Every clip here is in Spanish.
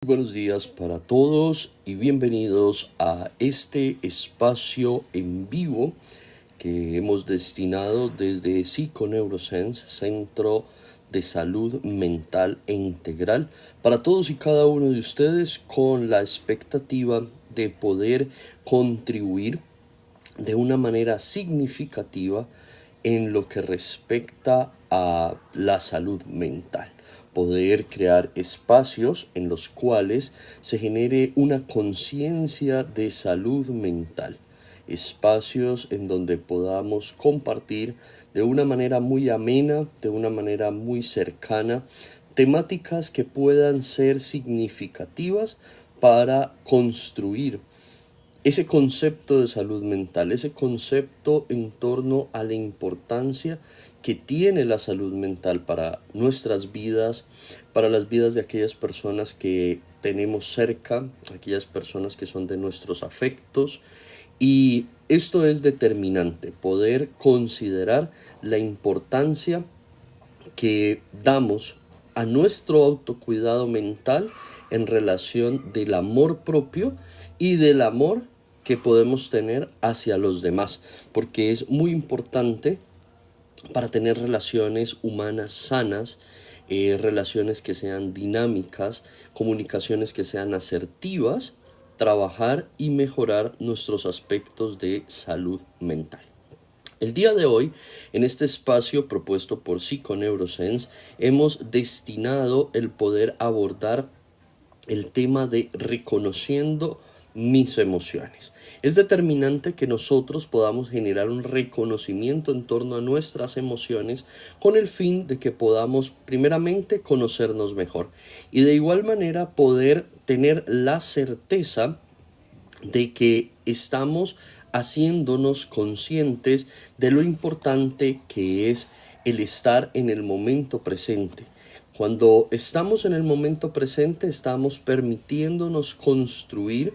buenos días para todos y bienvenidos a este espacio en vivo que hemos destinado desde Psiconeuroscience, Centro de Salud Mental e Integral, para todos y cada uno de ustedes con la expectativa de poder contribuir de una manera significativa en lo que respecta a la salud mental. Poder crear espacios en los cuales se genere una conciencia de salud mental. Espacios en donde podamos compartir de una manera muy amena, de una manera muy cercana, temáticas que puedan ser significativas para construir ese concepto de salud mental, ese concepto en torno a la importancia que tiene la salud mental para nuestras vidas, para las vidas de aquellas personas que tenemos cerca, aquellas personas que son de nuestros afectos. Y esto es determinante, poder considerar la importancia que damos a nuestro autocuidado mental en relación del amor propio y del amor que podemos tener hacia los demás, porque es muy importante para tener relaciones humanas sanas, relaciones que sean dinámicas, comunicaciones que sean asertivas, trabajar y mejorar nuestros aspectos de salud mental. El día de hoy, en este espacio propuesto por Psiconeuroscience, hemos destinado el poder abordar el tema de reconociendo mis emociones. Es determinante que nosotros podamos generar un reconocimiento en torno a nuestras emociones con el fin de que podamos primeramente conocernos mejor y de igual manera poder tener la certeza de que estamos haciéndonos conscientes de lo importante que es el estar en el momento presente. Cuando estamos en el momento presente, estamos permitiéndonos construir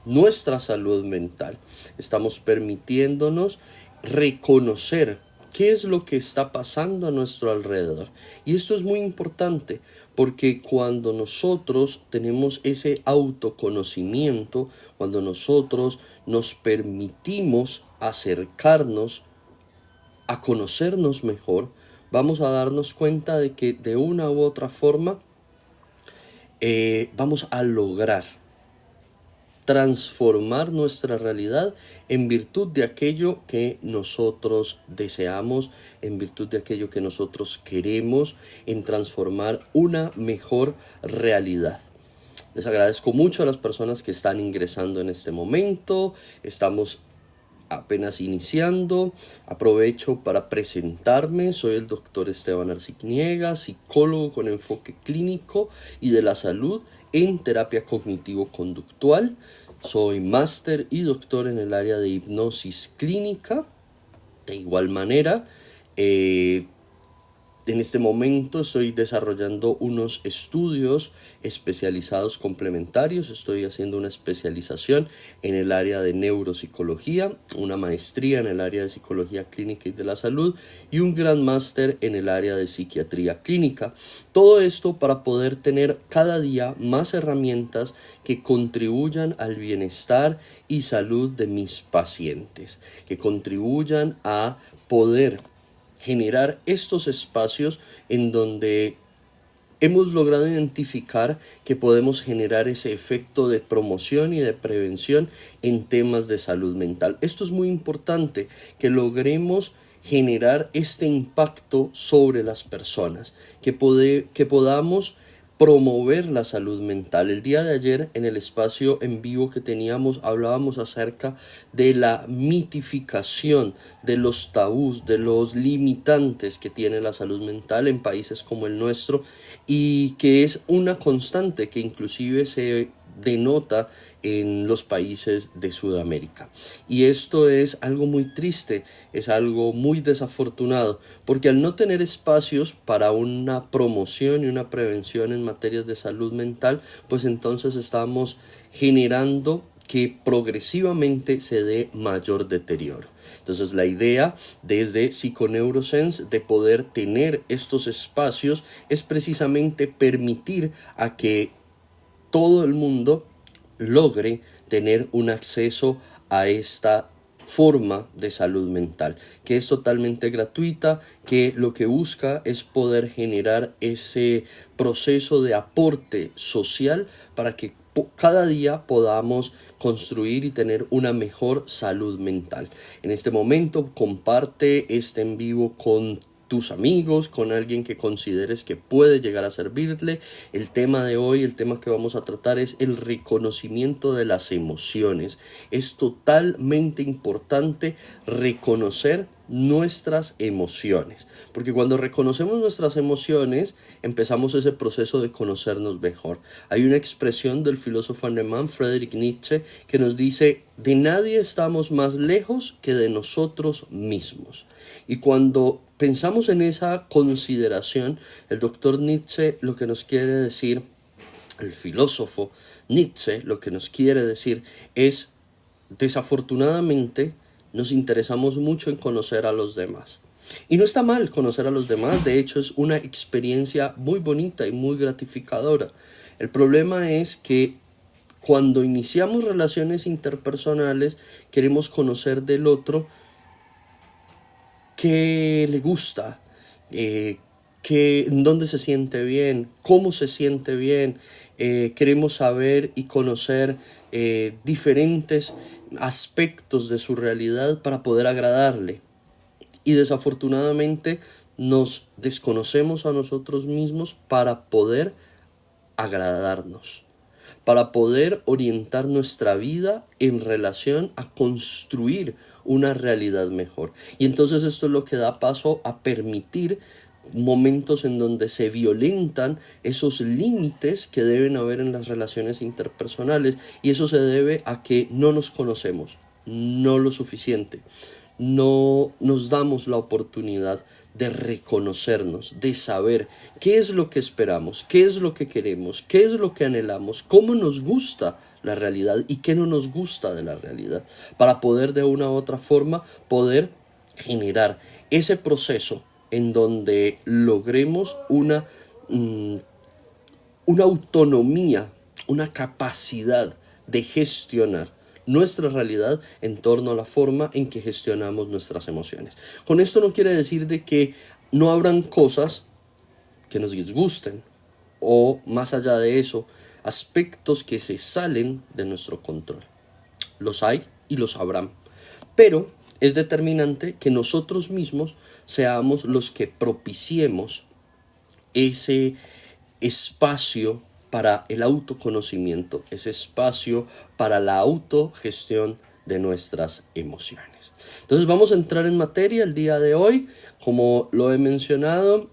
nuestra salud mental. Estamos permitiéndonos reconocer qué es lo que está pasando a nuestro alrededor. Y esto es muy importante porque cuando nosotros tenemos ese autoconocimiento, cuando nosotros nos permitimos acercarnos a conocernos mejor, vamos a darnos cuenta de que de una u otra forma vamos a lograr transformar nuestra realidad en virtud de aquello que nosotros deseamos, en virtud de aquello que nosotros queremos, en transformar una mejor realidad. Les agradezco mucho a las personas que están ingresando en este momento. Estamos apenas iniciando. Aprovecho para presentarme. Soy el doctor Esteban Arciniega, psicólogo con enfoque clínico y de la salud en terapia cognitivo-conductual. Soy máster y doctor en el área de hipnosis clínica. De igual manera, en este momento estoy desarrollando unos estudios especializados complementarios. Estoy haciendo una especialización en el área de neuropsicología, una maestría en el área de psicología clínica y de la salud y un gran máster en el área de psiquiatría clínica. Todo esto para poder tener cada día más herramientas que contribuyan al bienestar y salud de mis pacientes, que contribuyan a poder generar estos espacios en donde hemos logrado identificar que podemos generar ese efecto de promoción y de prevención en temas de salud mental. Esto es muy importante, que logremos generar este impacto sobre las personas, que podamos promover la salud mental. El día de ayer en el espacio en vivo que teníamos hablábamos acerca de la mitificación, de los tabús, de los limitantes que tiene la salud mental en países como el nuestro y que es una constante que inclusive se denota en los países de Sudamérica. Y esto es algo muy triste, es algo muy desafortunado, porque al no tener espacios para una promoción y una prevención en materias de salud mental, pues entonces estamos generando que progresivamente se dé mayor deterioro. Entonces la idea desde Psiconeuroscience de poder tener estos espacios es precisamente permitir a que todo el mundo logre tener un acceso a esta forma de salud mental, que es totalmente gratuita, que lo que busca es poder generar ese proceso de aporte social para que cada día podamos construir y tener una mejor salud mental. En este momento comparte este en vivo con tus amigos, con alguien que consideres que puede llegar a servirle. El tema de hoy, el tema que vamos a tratar es el reconocimiento de las emociones. Es totalmente importante reconocer nuestras emociones, porque cuando reconocemos nuestras emociones empezamos ese proceso de conocernos mejor. Hay una expresión del filósofo alemán Friedrich Nietzsche que nos dice: de nadie estamos más lejos que de nosotros mismos. Y cuando pensamos en esa consideración, el doctor Nietzsche lo que nos quiere decir, el filósofo Nietzsche lo que nos quiere decir es: desafortunadamente nos interesamos mucho en conocer a los demás. Y no está mal conocer a los demás, de hecho es una experiencia muy bonita y muy gratificadora. El problema es que cuando iniciamos relaciones interpersonales queremos conocer del otro qué le gusta, en dónde se siente bien, cómo se siente bien. Queremos saber y conocer diferentes aspectos de su realidad para poder agradarle. Y desafortunadamente nos desconocemos a nosotros mismos para poder agradarnos, para poder orientar nuestra vida en relación a construir una realidad mejor. Y entonces esto es lo que da paso a permitir momentos en donde se violentan esos límites que deben haber en las relaciones interpersonales, y eso se debe a que no nos conocemos, no lo suficiente, no nos damos la oportunidad de reconocernos, de saber qué es lo que esperamos, qué es lo que queremos, qué es lo que anhelamos, cómo nos gusta la realidad y qué no nos gusta de la realidad, para poder de una u otra forma poder generar ese proceso en donde logremos una autonomía, una capacidad de gestionar nuestra realidad en torno a la forma en que gestionamos nuestras emociones. Con esto no quiere decir de que no habrán cosas que nos disgusten, o más allá de eso, aspectos que se salen de nuestro control. Los hay y los habrán, pero es determinante que nosotros mismos seamos los que propiciemos ese espacio para el autoconocimiento, ese espacio para la autogestión de nuestras emociones. Entonces vamos a entrar en materia el día de hoy. Como lo he mencionado,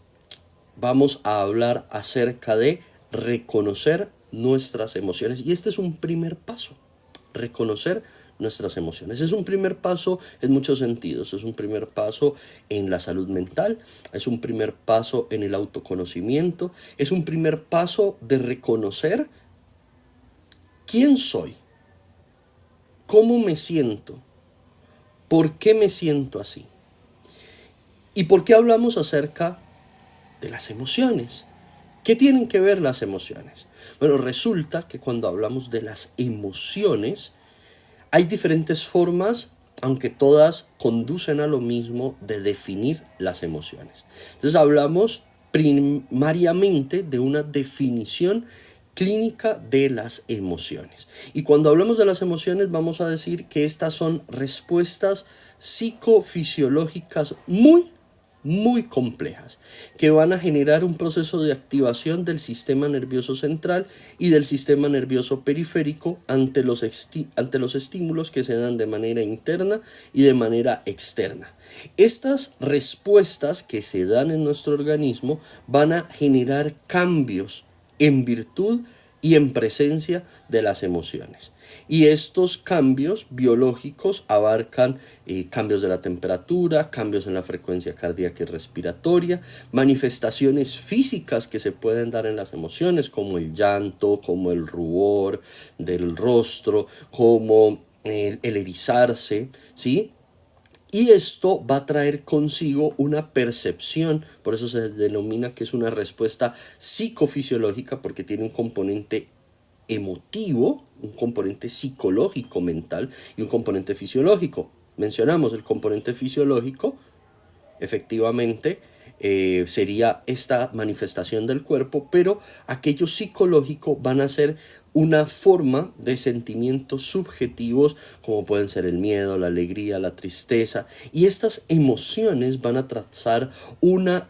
vamos a hablar acerca de reconocer nuestras emociones, y este es un primer paso, reconocer nuestras emociones. Es un primer paso en muchos sentidos. Es un primer paso en la salud mental, es un primer paso en el autoconocimiento, es un primer paso de reconocer quién soy, cómo me siento, por qué me siento así. ¿Y por qué hablamos acerca de las emociones? ¿Qué tienen que ver las emociones? Bueno, resulta que cuando hablamos de las emociones, hay diferentes formas, aunque todas conducen a lo mismo, de definir las emociones. Entonces hablamos primariamente de una definición clínica de las emociones. Y cuando hablamos de las emociones vamos a decir que estas son respuestas psicofisiológicas muy complejas, que van a generar un proceso de activación del sistema nervioso central y del sistema nervioso periférico ante los estímulos que se dan de manera interna y de manera externa. Estas respuestas que se dan en nuestro organismo van a generar cambios en virtud y en presencia de las emociones. Y estos cambios biológicos abarcan cambios de la temperatura, cambios en la frecuencia cardíaca y respiratoria, manifestaciones físicas que se pueden dar en las emociones, como el llanto, como el rubor del rostro, como el erizarse, ¿sí? Y esto va a traer consigo una percepción, por eso se denomina que es una respuesta psicofisiológica, porque tiene un componente emotivo, un componente psicológico mental y un componente fisiológico. Mencionamos el componente fisiológico, efectivamente, sería esta manifestación del cuerpo, pero aquello psicológico van a ser una forma de sentimientos subjetivos como pueden ser el miedo, la alegría, la tristeza, y estas emociones van a trazar una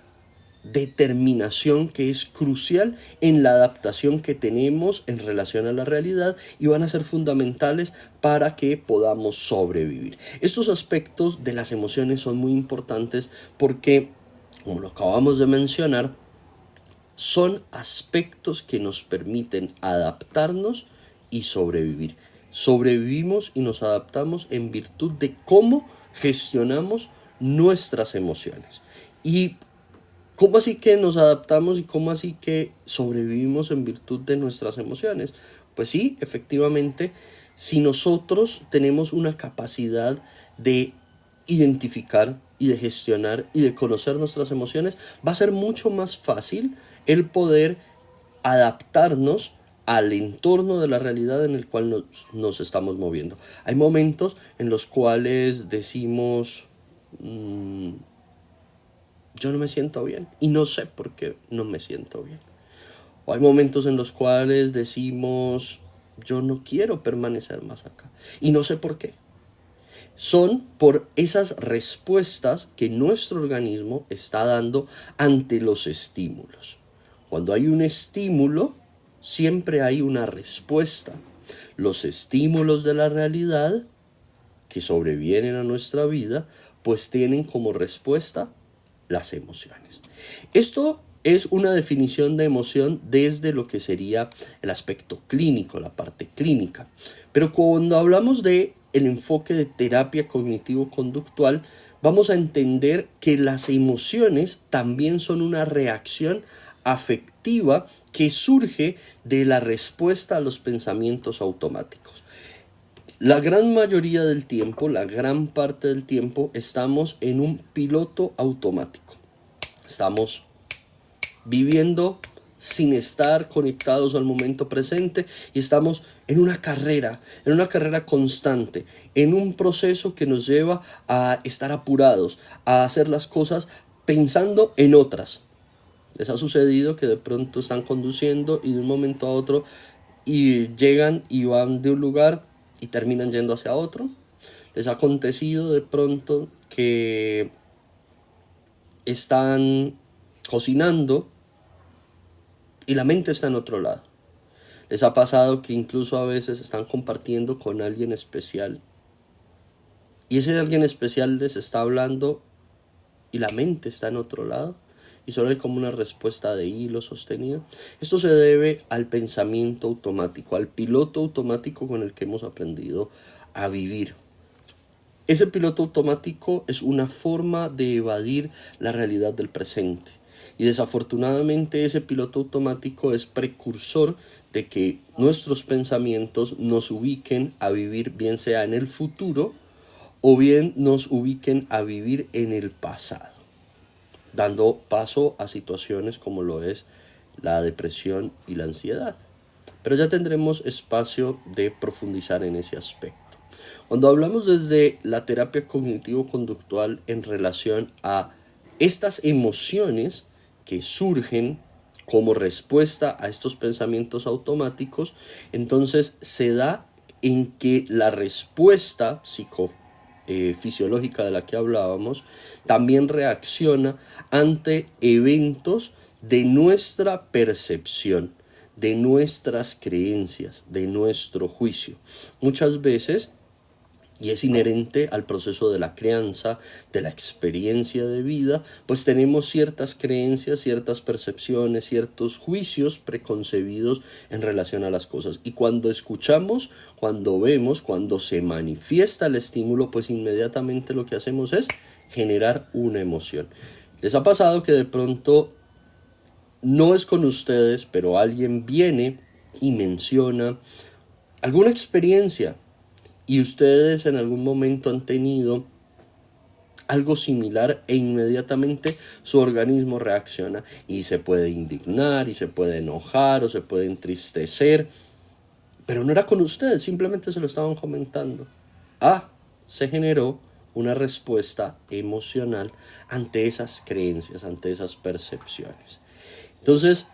determinación que es crucial en la adaptación que tenemos en relación a la realidad y van a ser fundamentales para que podamos sobrevivir. Estos aspectos de las emociones son muy importantes porque, como lo acabamos de mencionar, son aspectos que nos permiten adaptarnos y sobrevivir. Sobrevivimos y nos adaptamos en virtud de cómo gestionamos nuestras emociones. Y ¿cómo así que nos adaptamos y cómo así que sobrevivimos en virtud de nuestras emociones? Pues sí, efectivamente, si nosotros tenemos una capacidad de identificar y de gestionar y de conocer nuestras emociones, va a ser mucho más fácil el poder adaptarnos al entorno de la realidad en el cual nos estamos moviendo. Hay momentos en los cuales decimos, yo no me siento bien y no sé por qué no me siento bien. O hay momentos en los cuales decimos, yo no quiero permanecer más acá y no sé por qué. Son por esas respuestas que nuestro organismo está dando ante los estímulos. Cuando hay un estímulo, siempre hay una respuesta. Los estímulos de la realidad que sobrevienen a nuestra vida, pues tienen como respuesta las emociones. Esto es una definición de emoción desde lo que sería el aspecto clínico, la parte clínica. Pero cuando hablamos de el enfoque de terapia cognitivo-conductual, vamos a entender que las emociones también son una reacción afectiva que surge de la respuesta a los pensamientos automáticos. La gran mayoría del tiempo, la gran parte del tiempo, estamos en un piloto automático. Estamos viviendo sin estar conectados al momento presente y estamos en una carrera constante, en un proceso que nos lleva a estar apurados, a hacer las cosas pensando en otras. Les ha sucedido que de pronto están conduciendo y de un momento a otro y llegan y van de un lugar y terminan yendo hacia otro. Les ha acontecido de pronto que están cocinando y la mente está en otro lado. Les ha pasado que incluso a veces están compartiendo con alguien especial y ese alguien especial les está hablando y la mente está en otro lado y solo hay como una respuesta de hilo sostenido. Esto se debe al pensamiento automático, al piloto automático con el que hemos aprendido a vivir. Ese piloto automático es una forma de evadir la realidad del presente. Y desafortunadamente ese piloto automático es precursor de que nuestros pensamientos nos ubiquen a vivir bien sea en el futuro o bien nos ubiquen a vivir en el pasado, dando paso a situaciones como lo es la depresión y la ansiedad. Pero ya tendremos espacio de profundizar en ese aspecto. Cuando hablamos desde la terapia cognitivo-conductual en relación a estas emociones que surgen como respuesta a estos pensamientos automáticos, entonces se da en que la respuesta fisiológica de la que hablábamos también reacciona ante eventos de nuestra percepción, de nuestras creencias, de nuestro juicio. Muchas veces, y es inherente al proceso de la crianza, de la experiencia de vida, pues tenemos ciertas creencias, ciertas percepciones, ciertos juicios preconcebidos en relación a las cosas. Y cuando escuchamos, cuando vemos, cuando se manifiesta el estímulo, pues inmediatamente lo que hacemos es generar una emoción. ¿Les ha pasado que de pronto no es con ustedes, pero alguien viene y menciona alguna experiencia y ustedes en algún momento han tenido algo similar e inmediatamente su organismo reacciona y se puede indignar y se puede enojar o se puede entristecer? pero no era con ustedes, simplemente se lo estaban comentando. Se generó una respuesta emocional ante esas creencias, ante esas percepciones. Entonces,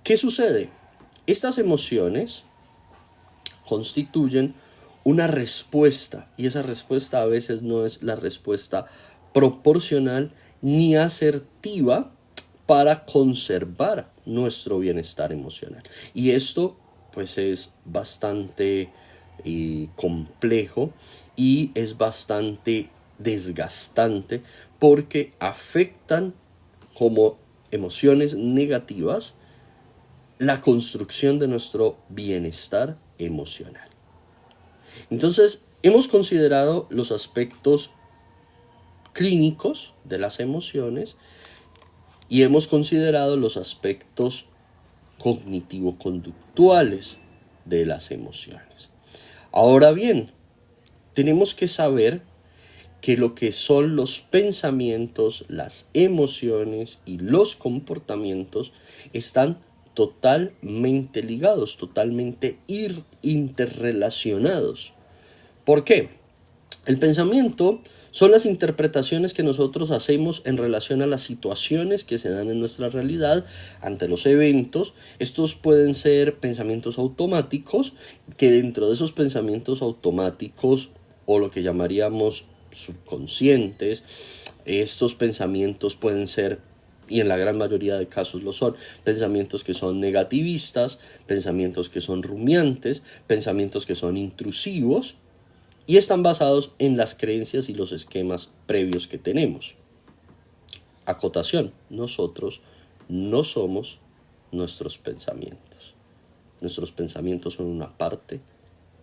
¿qué sucede? Estas emociones constituyen una respuesta, y esa respuesta a veces no es la respuesta proporcional ni asertiva para conservar nuestro bienestar emocional. Y esto pues es bastante complejo y es bastante desgastante porque afectan como emociones negativas la construcción de nuestro bienestar emocional. Entonces, hemos considerado los aspectos clínicos de las emociones y hemos considerado los aspectos cognitivo-conductuales de las emociones. Ahora bien, tenemos que saber que lo que son los pensamientos, las emociones y los comportamientos están totalmente ligados, totalmente interrelacionados. ¿Por qué? El pensamiento son las interpretaciones que nosotros hacemos en relación a las situaciones que se dan en nuestra realidad ante los eventos. Estos pueden ser pensamientos automáticos, que dentro de esos pensamientos automáticos, o lo que llamaríamos subconscientes, estos pensamientos pueden ser, y en la gran mayoría de casos lo son, pensamientos que son negativistas, pensamientos que son rumiantes, pensamientos que son intrusivos, y están basados en las creencias y los esquemas previos que tenemos. Acotación: nosotros no somos nuestros pensamientos. Nuestros pensamientos son una parte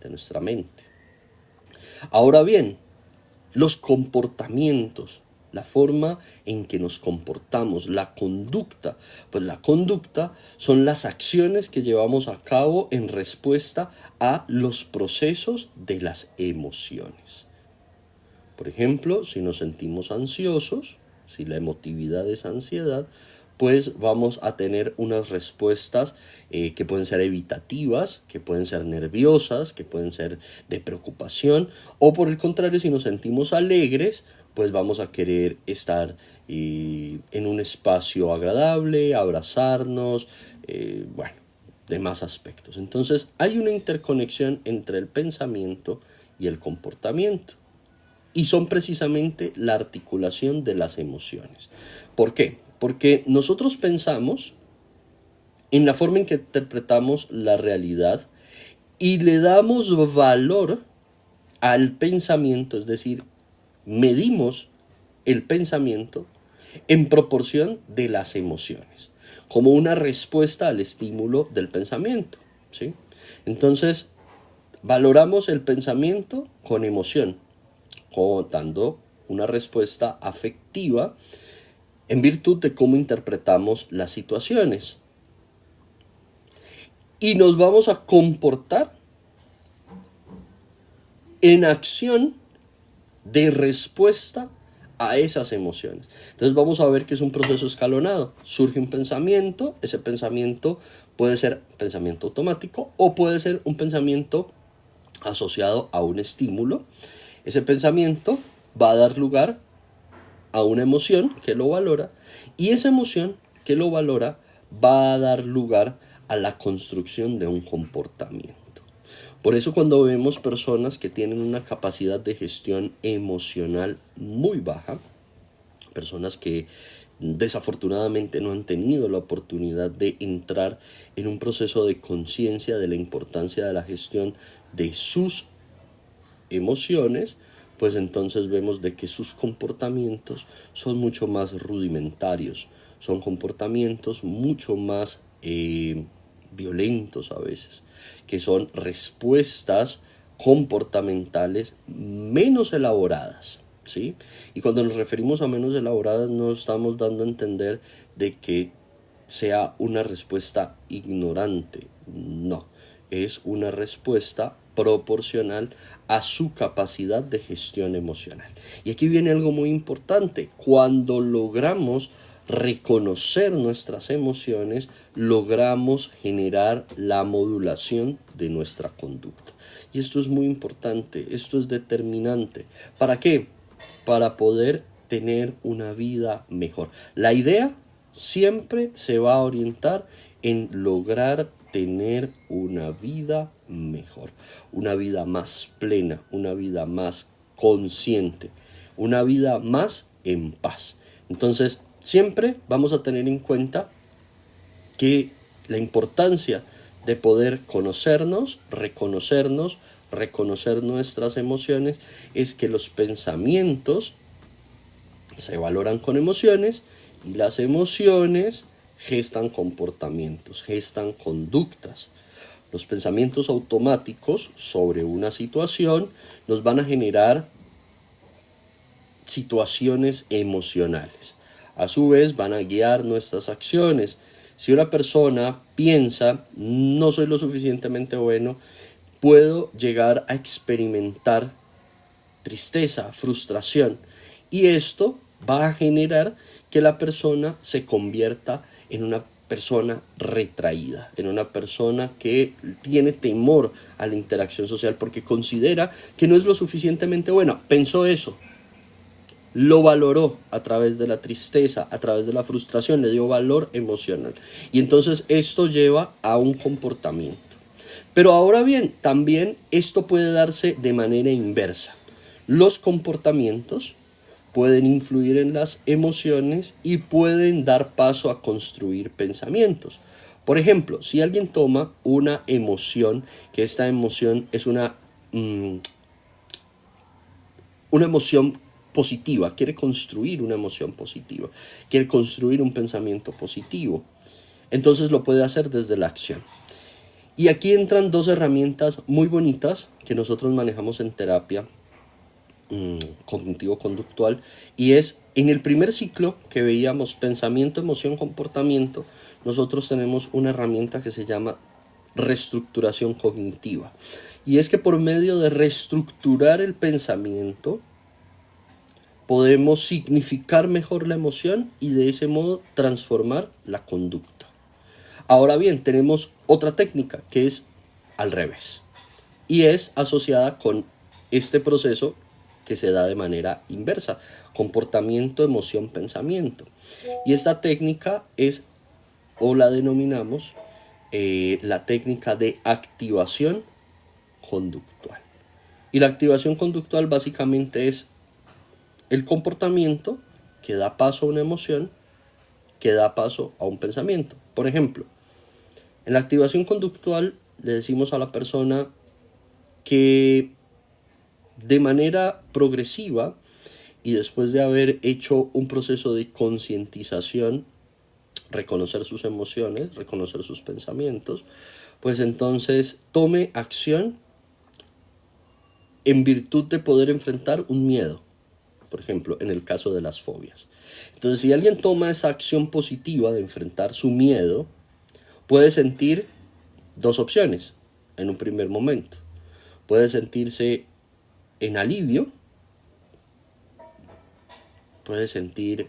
de nuestra mente. Ahora bien, los comportamientos, la forma en que nos comportamos, la conducta. Pues la conducta son las acciones que llevamos a cabo en respuesta a los procesos de las emociones. Por ejemplo, si nos sentimos ansiosos, si la emotividad es ansiedad, pues vamos a tener unas respuestas que pueden ser evitativas, que pueden ser nerviosas, que pueden ser de preocupación, o por el contrario, si nos sentimos alegres, pues vamos a querer estar en un espacio agradable, abrazarnos, demás aspectos. Entonces hay una interconexión entre el pensamiento y el comportamiento. Y son precisamente la articulación de las emociones. ¿Por qué? Porque nosotros pensamos en la forma en que interpretamos la realidad y le damos valor al pensamiento, es decir, medimos el pensamiento en proporción de las emociones, como una respuesta al estímulo del pensamiento, ¿sí? Entonces, valoramos el pensamiento con emoción, dando una respuesta afectiva en virtud de cómo interpretamos las situaciones. Y nos vamos a comportar en acción de respuesta a esas emociones. Entonces vamos a ver que es un proceso escalonado. Surge un pensamiento, ese pensamiento puede ser pensamiento automático o puede ser un pensamiento asociado a un estímulo. Ese pensamiento va a dar lugar a una emoción que lo valora y esa emoción que lo valora va a dar lugar a la construcción de un comportamiento. Por eso cuando vemos personas que tienen una capacidad de gestión emocional muy baja, personas que desafortunadamente no han tenido la oportunidad de entrar en un proceso de conciencia de la importancia de la gestión de sus emociones, pues entonces vemos de que sus comportamientos son mucho más rudimentarios, son comportamientos mucho más violentos a veces, que son respuestas comportamentales menos elaboradas, ¿sí? Y cuando nos referimos a menos elaboradas no estamos dando a entender de que sea una respuesta ignorante, no, es una respuesta proporcional a su capacidad de gestión emocional. Y aquí viene algo muy importante: cuando logramos reconocer nuestras emociones, logramos generar la modulación de nuestra conducta. Y esto es muy importante, esto es determinante. ¿Para qué? Para poder tener una vida mejor. La idea siempre se va a orientar en lograr tener una vida mejor, una vida más plena, una vida más consciente, una vida más en paz. Entonces, siempre vamos a tener en cuenta que la importancia de poder conocernos, reconocer nuestras emociones, es que los pensamientos se valoran con emociones y las emociones gestan comportamientos, gestan conductas. Los pensamientos automáticos sobre una situación nos van a generar situaciones emocionales. A su vez van a guiar nuestras acciones. Si una persona piensa, no soy lo suficientemente bueno, puedo llegar a experimentar tristeza, frustración. Y esto va a generar que la persona se convierta en una persona retraída, en una persona que tiene temor a la interacción social porque considera que no es lo suficientemente buena. Pensó eso, lo valoró a través de la tristeza, a través de la frustración, le dio valor emocional. Y entonces esto lleva a un comportamiento. Pero ahora bien, también esto puede darse de manera inversa. Los comportamientos pueden influir en las emociones y pueden dar paso a construir pensamientos. Por ejemplo, si alguien toma una emoción, que esta emoción es una emoción positiva, quiere construir una emoción positiva, quiere construir un pensamiento positivo, entonces lo puede hacer desde la acción. Y aquí entran dos herramientas muy bonitas que nosotros manejamos en terapia cognitivo-conductual, y es en el primer ciclo que veíamos pensamiento, emoción, comportamiento, nosotros tenemos una herramienta que se llama reestructuración cognitiva, y es que por medio de reestructurar el pensamiento podemos significar mejor la emoción y de ese modo transformar la conducta. Ahora bien, tenemos otra técnica que es al revés y es asociada con este proceso que se da de manera inversa: comportamiento, emoción, pensamiento. Y esta técnica es, o la denominamos, la técnica de activación conductual. Y la activación conductual básicamente es el comportamiento que da paso a una emoción, que da paso a un pensamiento. Por ejemplo, en la activación conductual le decimos a la persona que de manera progresiva y después de haber hecho un proceso de concientización, reconocer sus emociones, reconocer sus pensamientos, pues entonces tome acción en virtud de poder enfrentar un miedo, por ejemplo, en el caso de las fobias. Entonces, si alguien toma esa acción positiva de enfrentar su miedo, puede sentir dos opciones en un primer momento. Puede sentirse en alivio, puede sentir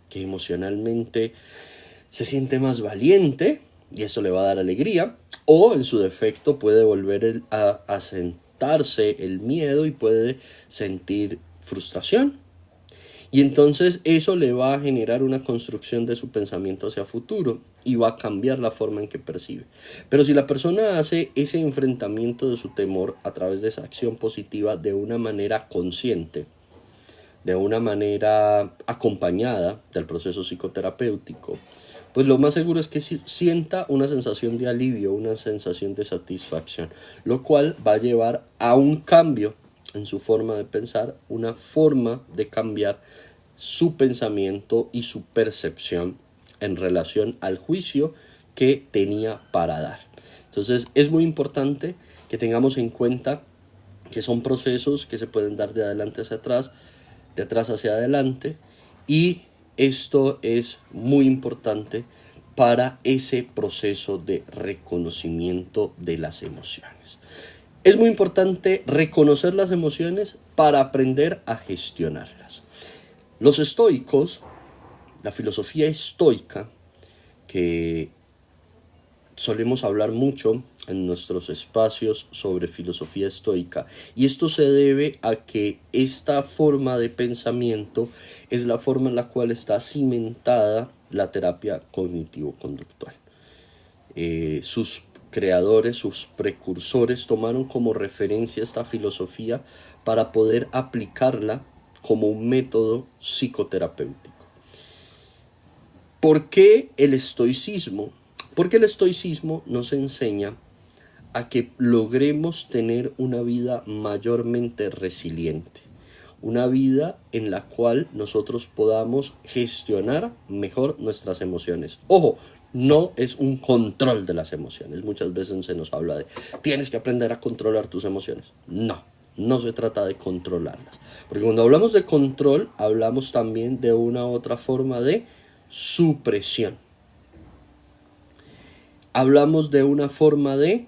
que emocionalmente se siente más valiente y eso le va a dar alegría, o en su defecto puede volver a sentarse el miedo y puede sentir frustración. Y entonces eso le va a generar una construcción de su pensamiento hacia futuro y va a cambiar la forma en que percibe. Pero si la persona hace ese enfrentamiento de su temor a través de esa acción positiva de una manera consciente, de una manera acompañada del proceso psicoterapéutico, pues lo más seguro es que sienta una sensación de alivio, una sensación de satisfacción, lo cual va a llevar a un cambio en su forma de pensar, una forma de cambiar su pensamiento y su percepción en relación al juicio que tenía para dar. Entonces es muy importante que tengamos en cuenta que son procesos que se pueden dar de adelante hacia atrás, de atrás hacia adelante, y esto es muy importante para ese proceso de reconocimiento de las emociones. Es muy importante reconocer las emociones para aprender a gestionarlas. Los estoicos la filosofía estoica, que solemos hablar mucho en nuestros espacios sobre filosofía estoica, y esto se debe a que esta forma de pensamiento es la forma en la cual está cimentada la terapia cognitivo-conductual. Sus creadores, sus precursores tomaron como referencia esta filosofía para poder aplicarla como un método psicoterapéutico. ¿Por qué el estoicismo? Porque el estoicismo nos enseña a que logremos tener una vida mayormente resiliente, una vida en la cual nosotros podamos gestionar mejor nuestras emociones. Ojo, no es un control de las emociones. Muchas veces se nos habla de tienes que aprender a controlar tus emociones. No se trata de controlarlas. Porque cuando hablamos de control, hablamos también de una otra forma de supresión. Hablamos de una forma de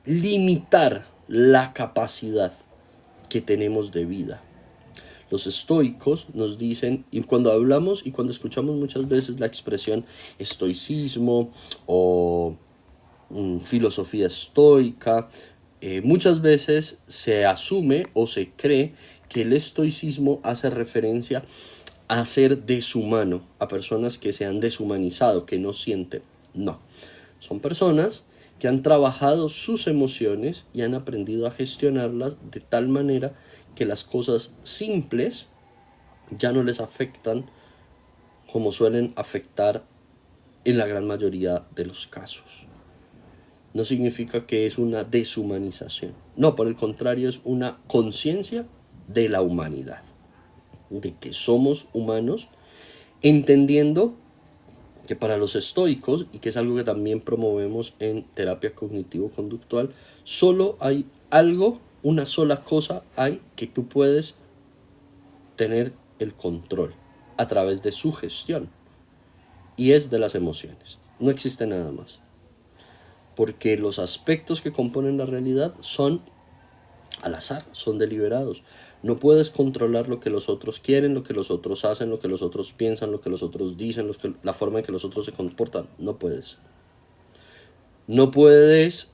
limitar la capacidad que tenemos de vida. Los estoicos nos dicen, y cuando hablamos y cuando escuchamos muchas veces la expresión estoicismo o filosofía estoica, muchas veces se asume o se cree que el estoicismo hace referencia a ser deshumano, a personas que se han deshumanizado, que no sienten. No, son personas que han trabajado sus emociones y han aprendido a gestionarlas de tal manera que las cosas simples ya no les afectan como suelen afectar en la gran mayoría de los casos. No significa que es una deshumanización. No, por el contrario, es una conciencia de la humanidad, de que somos humanos, entendiendo que para los estoicos, y que es algo que también promovemos en terapia cognitivo-conductual, solo hay algo, una sola cosa hay que tú puedes tener el control a través de su gestión, y es de las emociones. No existe nada más, porque los aspectos que componen la realidad son al azar, son deliberados. No puedes controlar lo que los otros quieren, lo que los otros hacen, lo que los otros piensan, lo que los otros dicen, la forma en que los otros se comportan. No puedes. No puedes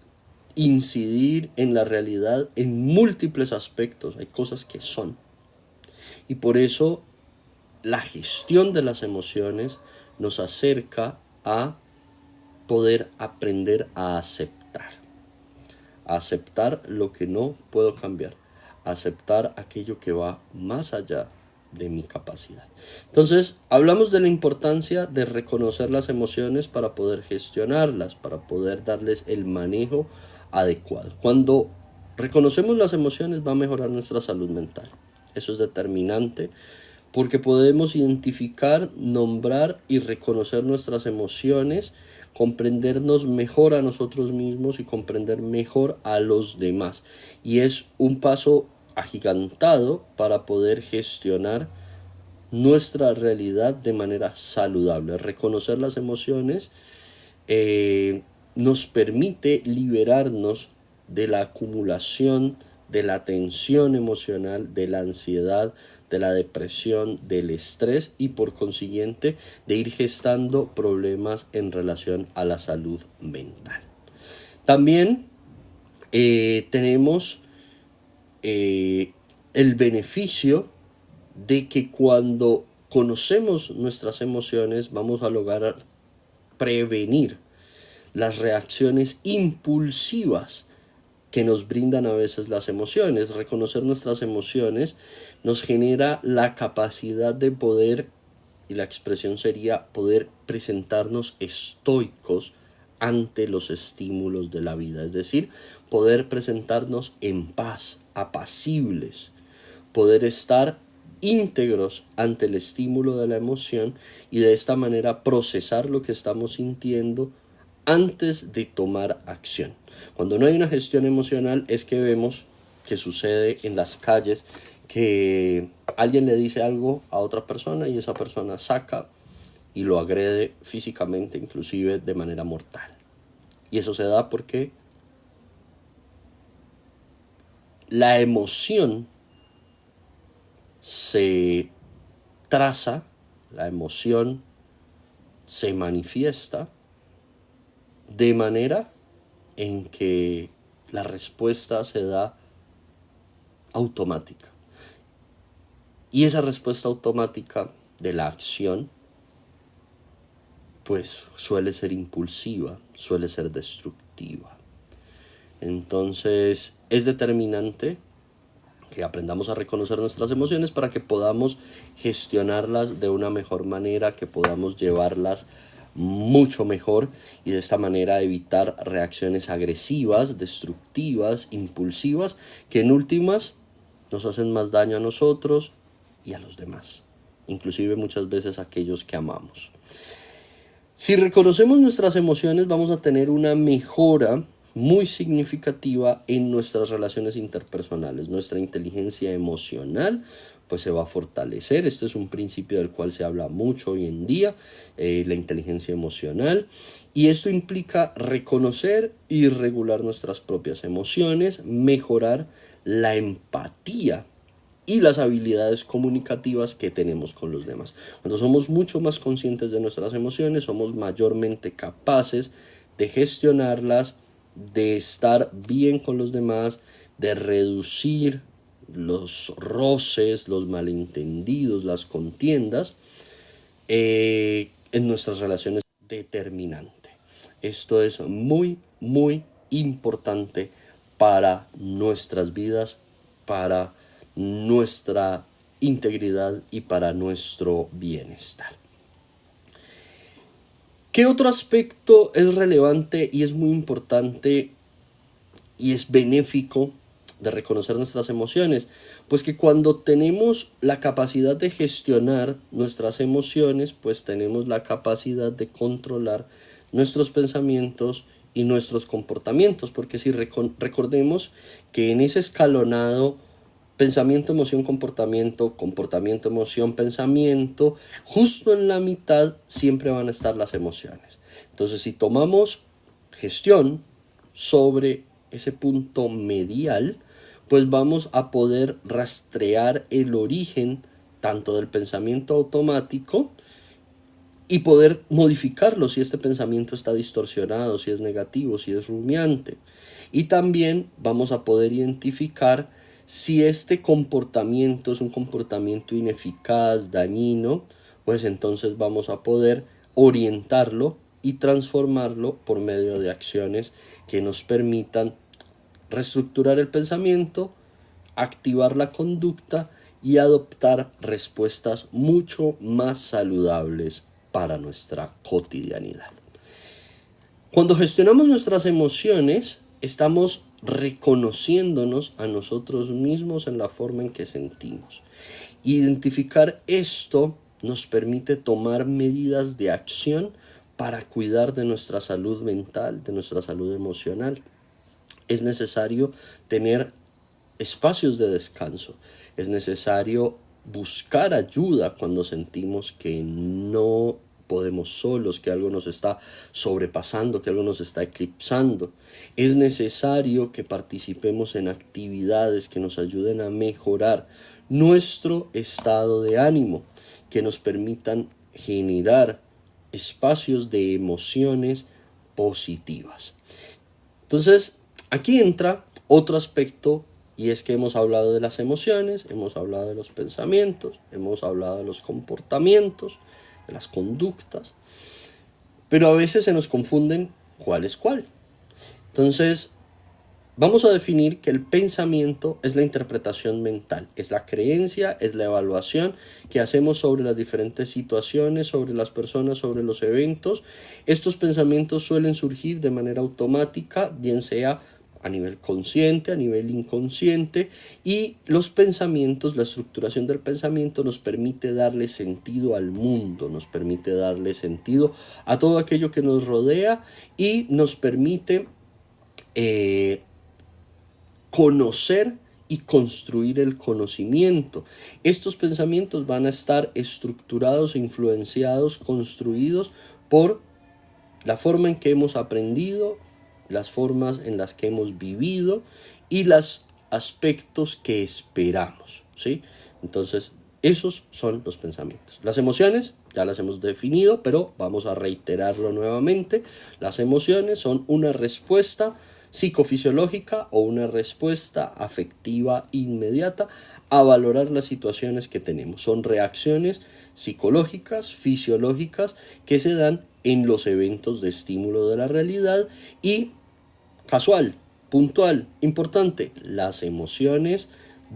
incidir en la realidad en múltiples aspectos. Hay cosas que son. Y por eso la gestión de las emociones nos acerca a poder aprender a aceptar lo que no puedo cambiar, aceptar aquello que va más allá de mi capacidad. Entonces, hablamos de la importancia de reconocer las emociones para poder gestionarlas, para poder darles el manejo adecuado. Cuando reconocemos las emociones va a mejorar nuestra salud mental. Eso es determinante porque podemos identificar, nombrar y reconocer nuestras emociones, comprendernos mejor a nosotros mismos y comprender mejor a los demás. Y es un paso agigantado para poder gestionar nuestra realidad de manera saludable. Reconocer las emociones nos permite liberarnos de la acumulación, de la tensión emocional, de la ansiedad, de la depresión, del estrés y por consiguiente de ir gestando problemas en relación a la salud mental. También tenemos el beneficio de que cuando conocemos nuestras emociones vamos a lograr prevenir las reacciones impulsivas que nos brindan a veces las emociones. Reconocer nuestras emociones nos genera la capacidad de poder, y la expresión sería poder presentarnos estoicos ante los estímulos de la vida, es decir, poder presentarnos en paz, apacibles, poder estar íntegros ante el estímulo de la emoción y de esta manera procesar lo que estamos sintiendo antes de tomar acción. Cuando no hay una gestión emocional es que vemos que sucede en las calles que alguien le dice algo a otra persona y esa persona saca y lo agrede físicamente, inclusive de manera mortal. Y eso se da porque la emoción se traza, la emoción se manifiesta de manera en que la respuesta se da automática. Y esa respuesta automática de la acción pues suele ser impulsiva, suele ser destructiva. Entonces es determinante que aprendamos a reconocer nuestras emociones para que podamos gestionarlas de una mejor manera, que podamos llevarlas mucho mejor y de esta manera evitar reacciones agresivas, destructivas, impulsivas, que en últimas nos hacen más daño a nosotros y a los demás, inclusive muchas veces a aquellos que amamos. Si reconocemos nuestras emociones, vamos a tener una mejora muy significativa en nuestras relaciones interpersonales. Nuestra inteligencia emocional pues se va a fortalecer. Este es un principio del cual se habla mucho hoy en día, la inteligencia emocional. Y esto implica reconocer y regular nuestras propias emociones, mejorar la empatía y las habilidades comunicativas que tenemos con los demás. Cuando somos mucho más conscientes de nuestras emociones, somos mayormente capaces de gestionarlas, de estar bien con los demás, de reducir los roces, los malentendidos, las contiendas en nuestras relaciones. Determinante. Esto es muy, muy importante para nuestras vidas, para nuestra integridad y para nuestro bienestar. ¿Qué otro aspecto es relevante y es muy importante y es benéfico de reconocer nuestras emociones? Pues que cuando tenemos la capacidad de gestionar nuestras emociones, pues tenemos la capacidad de controlar nuestros pensamientos y nuestros comportamientos, porque si recordemos que en ese escalonado pensamiento, emoción, comportamiento, comportamiento, emoción, pensamiento, justo en la mitad siempre van a estar las emociones. Entonces, si tomamos gestión sobre ese punto medial, pues vamos a poder rastrear el origen tanto del pensamiento automático y poder modificarlo si este pensamiento está distorsionado, si es negativo, si es rumiante. Y también vamos a poder identificar si este comportamiento es un comportamiento ineficaz, dañino, pues entonces vamos a poder orientarlo y transformarlo por medio de acciones que nos permitan reestructurar el pensamiento, activar la conducta y adoptar respuestas mucho más saludables para nuestra cotidianidad. Cuando gestionamos nuestras emociones, estamos reconociéndonos a nosotros mismos en la forma en que sentimos. Identificar esto nos permite tomar medidas de acción para cuidar de nuestra salud mental, de nuestra salud emocional. Es necesario tener espacios de descanso. Es necesario buscar ayuda cuando sentimos que no podemos solos, que algo nos está sobrepasando, que algo nos está eclipsando. Es necesario que participemos en actividades que nos ayuden a mejorar nuestro estado de ánimo, que nos permitan generar espacios de emociones positivas. Entonces, aquí entra otro aspecto, y es que hemos hablado de las emociones, hemos hablado de los pensamientos, hemos hablado de los comportamientos, de las conductas, pero a veces se nos confunden cuál es cuál. Entonces, vamos a definir que el pensamiento es la interpretación mental, es la creencia, es la evaluación que hacemos sobre las diferentes situaciones, sobre las personas, sobre los eventos. Estos pensamientos suelen surgir de manera automática, bien sea a nivel consciente, a nivel inconsciente, y los pensamientos, la estructuración del pensamiento nos permite darle sentido al mundo, nos permite darle sentido a todo aquello que nos rodea y nos permite conocer y construir el conocimiento. Estos pensamientos van a estar estructurados, influenciados, construidos por la forma en que hemos aprendido, las formas en las que hemos vivido y los aspectos que esperamos, ¿sí? Entonces, esos son los pensamientos. Las emociones ya las hemos definido, pero vamos a reiterarlo nuevamente. Las emociones son una respuesta psicofisiológica o una respuesta afectiva inmediata a valorar las situaciones que tenemos. Son reacciones psicológicas, fisiológicas, que se dan en los eventos de estímulo de la realidad y casual, puntual, importante, las emociones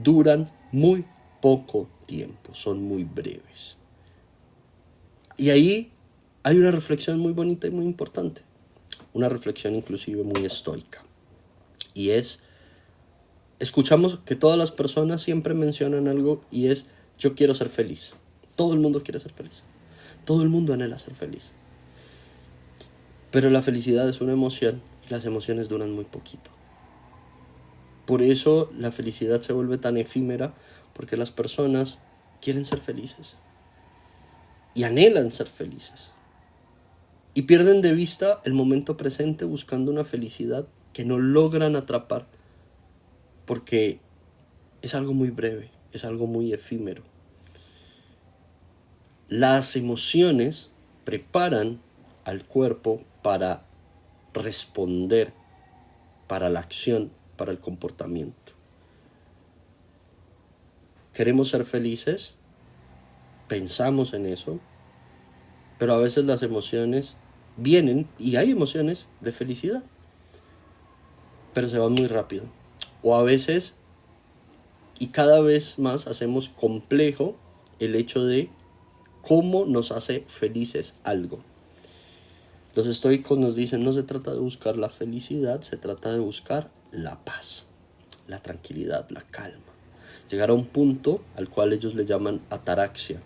duran muy poco tiempo, son muy breves. Y ahí hay una reflexión muy bonita y muy importante, una reflexión inclusive muy estoica. Y es, escuchamos que todas las personas siempre mencionan algo y es, yo quiero ser feliz. Todo el mundo quiere ser feliz. Todo el mundo anhela ser feliz. Pero la felicidad es una emoción y las emociones duran muy poquito. Por eso la felicidad se vuelve tan efímera, porque las personas quieren ser felices y anhelan ser felices. Y pierden de vista el momento presente buscando una felicidad que no logran atrapar, porque es algo muy breve, es algo muy efímero. Las emociones preparan al cuerpo para responder, para la acción, para el comportamiento. Queremos ser felices, pensamos en eso, pero a veces las emociones vienen y hay emociones de felicidad, pero se van muy rápido. O a veces, y cada vez más hacemos complejo el hecho de cómo nos hace felices algo. Los estoicos nos dicen, no se trata de buscar la felicidad, se trata de buscar la paz, la tranquilidad, la calma. Llegar a un punto al cual ellos le llaman ataraxia.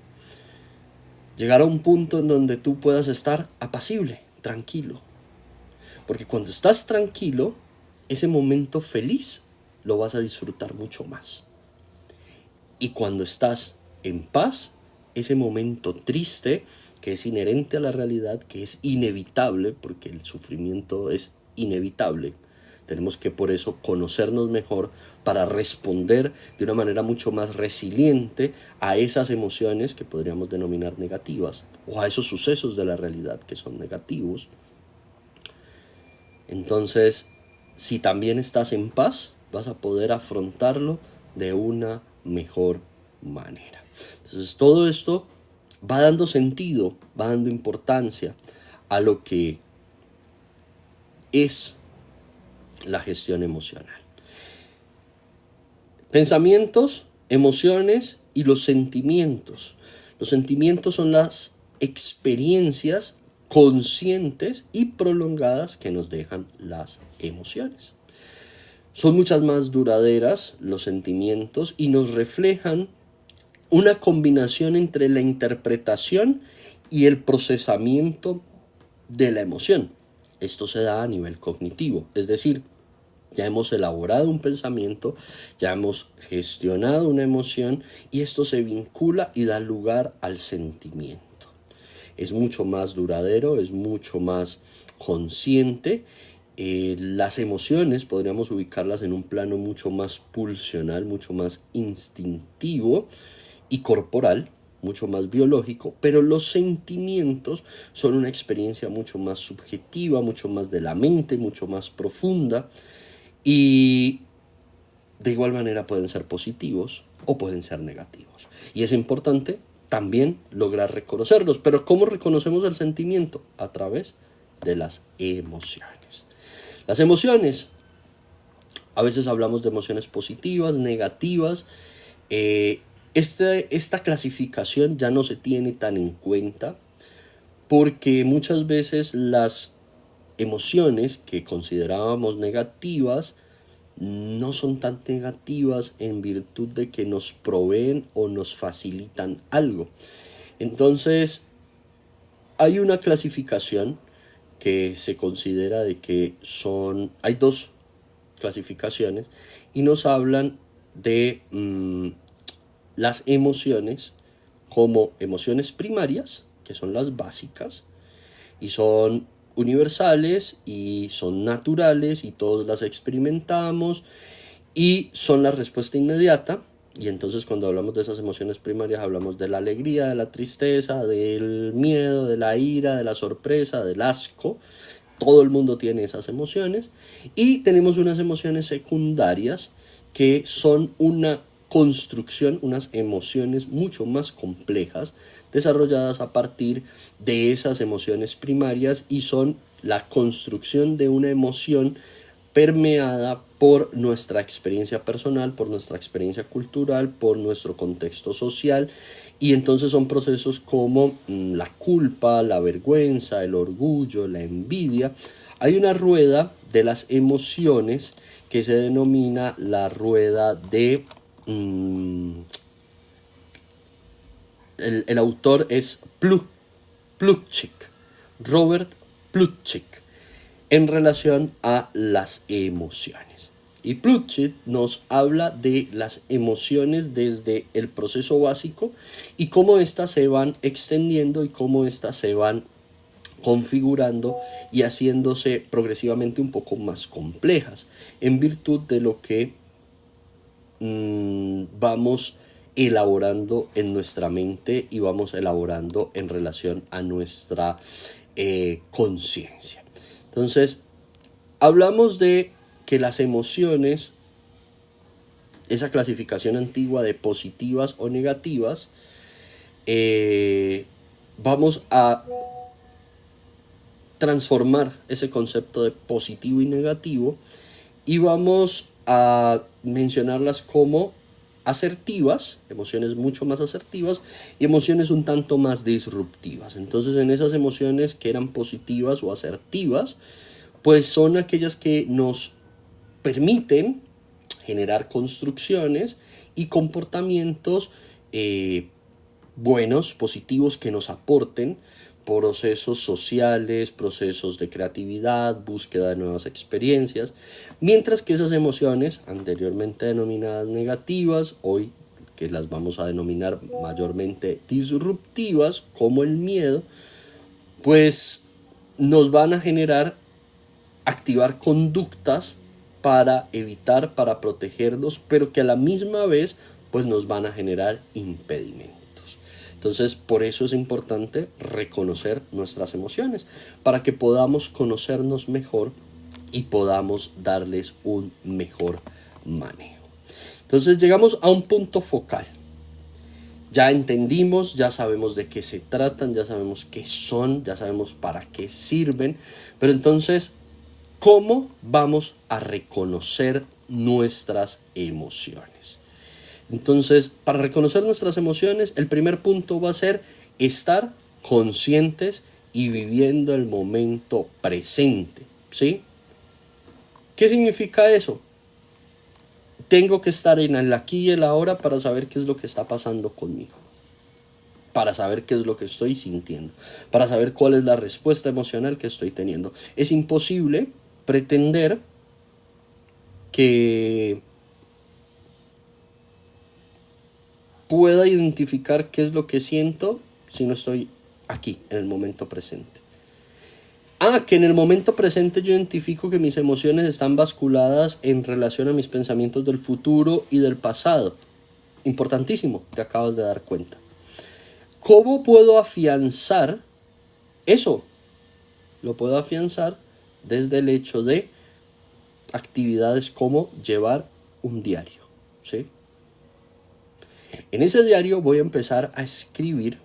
Llegar a un punto en donde tú puedas estar apacible, tranquilo. Porque cuando estás tranquilo, ese momento feliz lo vas a disfrutar mucho más. Y cuando estás en paz, ese momento triste, que es inherente a la realidad, que es inevitable, porque el sufrimiento es inevitable. Tenemos que por eso conocernos mejor para responder de una manera mucho más resiliente a esas emociones que podríamos denominar negativas, o a esos sucesos de la realidad que son negativos. Entonces, si también estás en paz, vas a poder afrontarlo de una mejor manera. Entonces, todo esto va dando sentido, va dando importancia a lo que es la gestión emocional. Pensamientos, emociones y los sentimientos. Los sentimientos son las experiencias conscientes y prolongadas que nos dejan las emociones. Son muchas más duraderas los sentimientos y nos reflejan una combinación entre la interpretación y el procesamiento de la emoción. Esto se da a nivel cognitivo, es decir, ya hemos elaborado un pensamiento, ya hemos gestionado una emoción y esto se vincula y da lugar al sentimiento. Es mucho más duradero, es mucho más consciente. Las emociones podríamos ubicarlas en un plano mucho más pulsional, mucho más instintivo y corporal, mucho más biológico, pero los sentimientos son una experiencia mucho más subjetiva, mucho más de la mente, mucho más profunda, y de igual manera pueden ser positivos o pueden ser negativos. Y es importante también lograr reconocerlos. Pero ¿cómo reconocemos el sentimiento? A través de las emociones. Las emociones, a veces hablamos de emociones positivas, negativas. Esta clasificación ya no se tiene tan en cuenta porque muchas veces las emociones que considerábamos negativas no son tan negativas en virtud de que nos proveen o nos facilitan algo. Entonces, hay una clasificación que se considera de que hay dos clasificaciones y nos hablan de las emociones como emociones primarias, que son las básicas, y son universales y son naturales y todos las experimentamos y son la respuesta inmediata, Y entonces cuando hablamos de esas emociones primarias hablamos de la alegría, de la tristeza, del miedo, de la ira, de la sorpresa, del asco. Todo el mundo tiene esas emociones. Y tenemos unas emociones secundarias que son una construcción, unas emociones mucho más complejas desarrolladas a partir de esas emociones primarias y son la construcción de una emoción permeada por nuestra experiencia personal, por nuestra experiencia cultural, por nuestro contexto social. Y entonces son procesos como la culpa, la vergüenza, el orgullo, la envidia. Hay una rueda de las emociones que se denomina la rueda de... el autor es Plutchik, Robert Plutchik, en relación a las emociones. Y Plutchik nos habla de las emociones desde el proceso básico y cómo éstas se van extendiendo y cómo éstas se van configurando y haciéndose progresivamente un poco más complejas en virtud de lo que vamos elaborando en nuestra mente y vamos elaborando en relación a nuestra conciencia. Entonces, hablamos de que las emociones, esa clasificación antigua de positivas o negativas, vamos a transformar ese concepto de positivo y negativo y vamos a mencionarlas como asertivas, emociones mucho más asertivas y emociones un tanto más disruptivas. Entonces, en esas emociones que eran positivas o asertivas, pues son aquellas que nos permiten generar construcciones y comportamientos buenos, positivos, que nos aporten procesos sociales, procesos de creatividad, búsqueda de nuevas experiencias, mientras que esas emociones anteriormente denominadas negativas, hoy que las vamos a denominar mayormente disruptivas, como el miedo, pues nos van a generar activar conductas para evitar, para protegernos, pero que a la misma vez pues nos van a generar impedimentos. Entonces, por eso es importante reconocer nuestras emociones, para que podamos conocernos mejor y podamos darles un mejor manejo. Entonces, llegamos a un punto focal. Ya entendimos, ya sabemos de qué se tratan, ya sabemos qué son, ya sabemos para qué sirven, pero entonces, ¿cómo vamos a reconocer nuestras emociones? Entonces, para reconocer nuestras emociones, el primer punto va a ser estar conscientes y viviendo el momento presente, ¿sí? ¿Qué significa eso? Tengo que estar en el aquí y el ahora para saber qué es lo que está pasando conmigo, para saber qué es lo que estoy sintiendo, para saber cuál es la respuesta emocional que estoy teniendo. Es imposible pretender que pueda identificar qué es lo que siento si no estoy aquí, en el momento presente. Que en el momento presente yo identifico que mis emociones están basculadas en relación a mis pensamientos del futuro y del pasado. Importantísimo, te acabas de dar cuenta. ¿Cómo puedo afianzar eso? Lo puedo afianzar desde el hecho de actividades como llevar un diario, ¿sí? En ese diario voy a empezar a escribir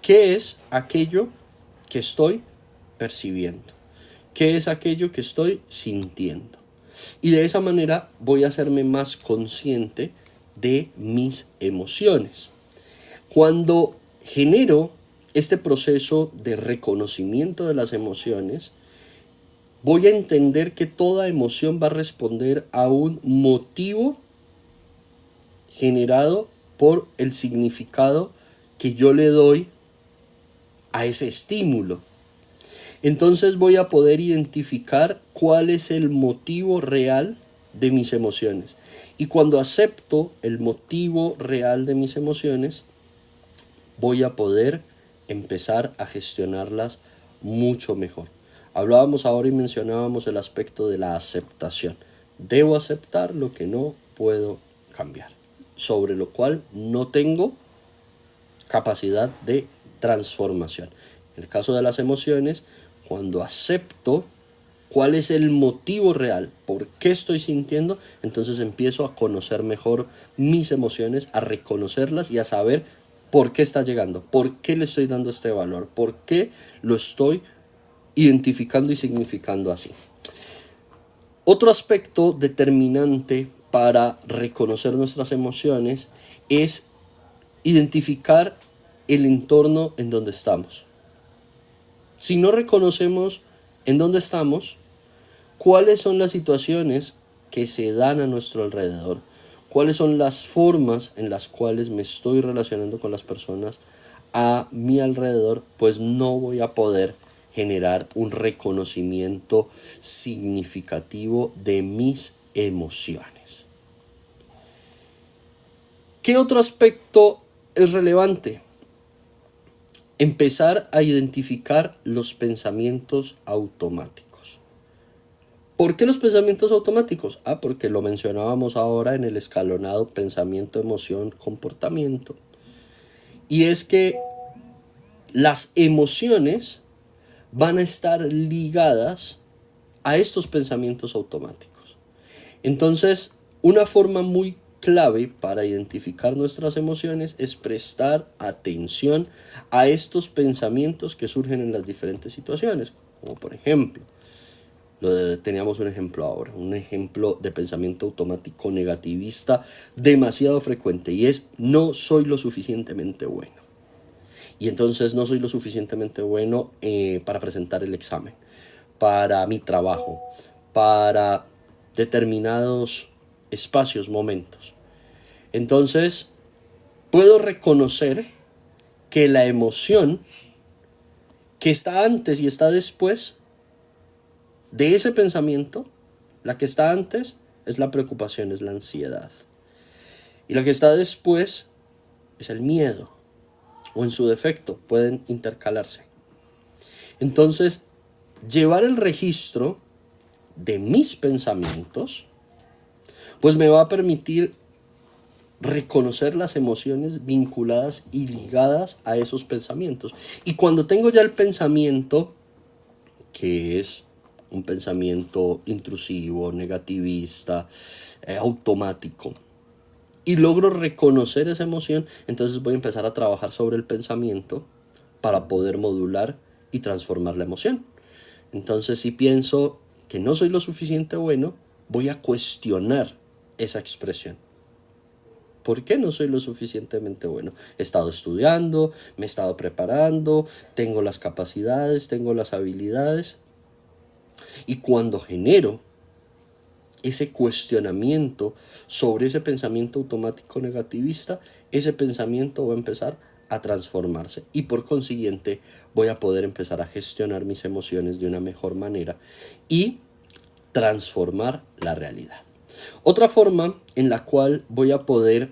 qué es aquello que estoy percibiendo, qué es aquello que estoy sintiendo. Y de esa manera voy a hacerme más consciente de mis emociones. Cuando genero este proceso de reconocimiento de las emociones, voy a entender que toda emoción va a responder a un motivo generado por el significado que yo le doy a ese estímulo. Entonces voy a poder identificar cuál es el motivo real de mis emociones. Y cuando acepto el motivo real de mis emociones, voy a poder empezar a gestionarlas mucho mejor. Hablábamos ahora y mencionábamos el aspecto de la aceptación. Debo aceptar lo que no puedo cambiar. sobre lo cual no tengo capacidad de transformación. En el caso de las emociones, cuando acepto cuál es el motivo real, por qué estoy sintiendo, entonces empiezo a conocer mejor mis emociones, a reconocerlas y a saber por qué está llegando, por qué le estoy dando este valor, por qué lo estoy identificando y significando así. Otro aspecto determinante para reconocer nuestras emociones es identificar el entorno en donde estamos. Si no reconocemos en dónde estamos, cuáles son las situaciones que se dan a nuestro alrededor, cuáles son las formas en las cuales me estoy relacionando con las personas a mi alrededor, pues no voy a poder generar un reconocimiento significativo de mis emociones. ¿Qué otro aspecto es relevante? Empezar a identificar los pensamientos automáticos. ¿Por qué los pensamientos automáticos? Porque lo mencionábamos ahora en el escalonado pensamiento, emoción, comportamiento. Y es que las emociones van a estar ligadas a estos pensamientos automáticos. Entonces, una forma muy clave para identificar nuestras emociones es prestar atención a estos pensamientos que surgen en las diferentes situaciones. Como por ejemplo, teníamos un ejemplo ahora, un ejemplo de pensamiento automático negativista demasiado frecuente, y es: no soy lo suficientemente bueno. Y entonces no soy lo suficientemente bueno para presentar el examen, para mi trabajo, para determinados espacios, momentos. Entonces, puedo reconocer que la emoción que está antes y está después de ese pensamiento, la que está antes es la preocupación, es la ansiedad. Y la que está después es el miedo, o en su defecto pueden intercalarse. Entonces, llevar el registro de mis pensamientos, pues me va a permitir reconocer las emociones vinculadas y ligadas a esos pensamientos. Y cuando tengo ya el pensamiento, que es un pensamiento intrusivo, negativista, automático, y logro reconocer esa emoción, entonces voy a empezar a trabajar sobre el pensamiento para poder modular y transformar la emoción. Entonces, si pienso que no soy lo suficiente bueno, voy a cuestionar esa expresión. ¿Por qué no soy lo suficientemente bueno? He estado estudiando, me he estado preparando, tengo las capacidades, tengo las habilidades. Y cuando genero ese cuestionamiento sobre ese pensamiento automático negativista, ese pensamiento va a empezar a transformarse y por consiguiente voy a poder empezar a gestionar mis emociones de una mejor manera y transformar la realidad. Otra forma en la cual voy a poder